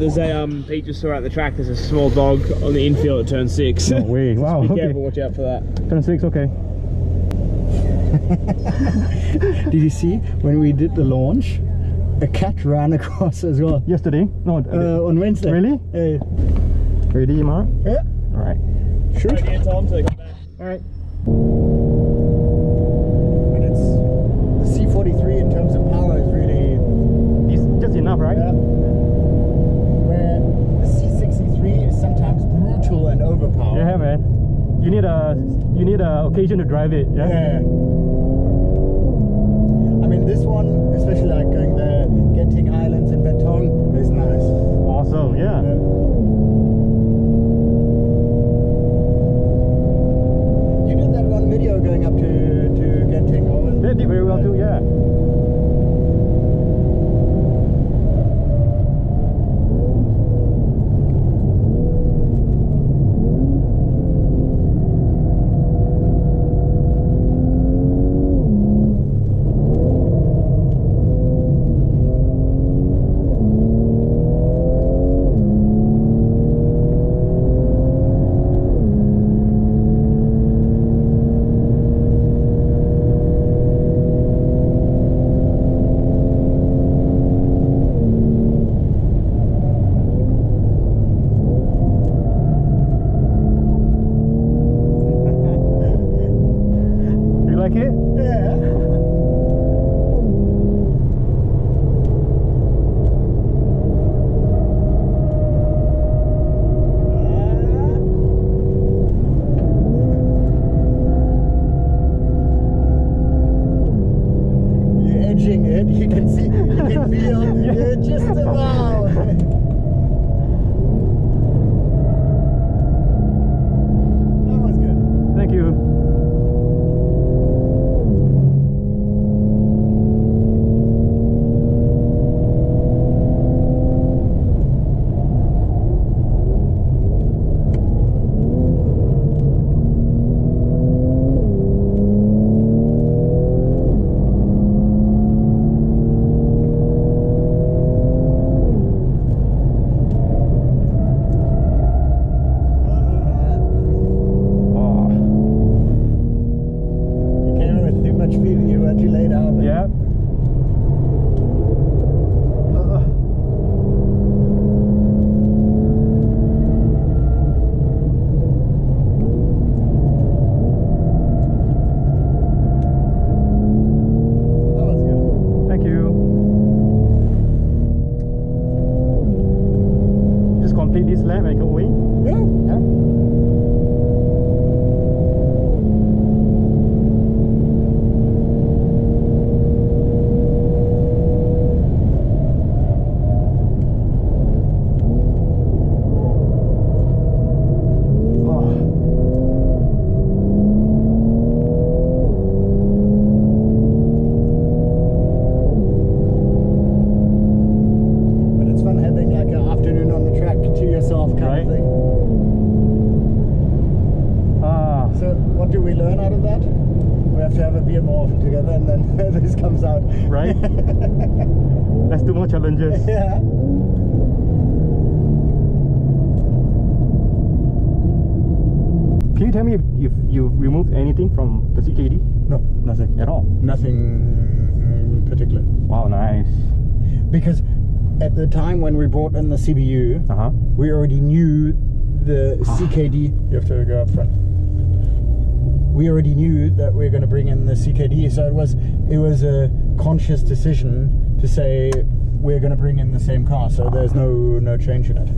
there's a Pete just saw out the track. There's a small dog on the infield at turn 6. No way! Wow. Be Okay. careful. Watch out for that. Turn 6. Okay. Did you see when we did the launch? A cat ran across as well. Yesterday? No. On Wednesday. Really? Ready, Mark? Yeah. All right. Shoot. Right here, Tom. So they come back. All right. But it's the C43 in terms of power is really Just enough, right? yeah. Where the C63 is sometimes brutal and overpowered. Yeah, man. You need a occasion to drive it. Yeah. Yeah. I mean, this one, especially like going the Genting Highlands and Betong, is nice. Awesome. Yeah. You did that one video going up to Genting. What was it? They did very well too. Yeah. Like it? Yeah. You're edging it. You can see. You can feel. You're just about. That was good. Thank you. Yeah. Thank you. Just complete this lap and go away. Yeah. And then this comes out. Right? Let's do more challenges. Yeah. Can you tell me if you removed anything from the CKD? No, nothing. At all? Nothing particular. Wow, nice. Because at the time when we brought in the CBU, we already knew the CKD. You have to go up front. We already knew that we were going to bring in the CKD, so it was a conscious decision to say we're going to bring in the same car, so there's no change in it.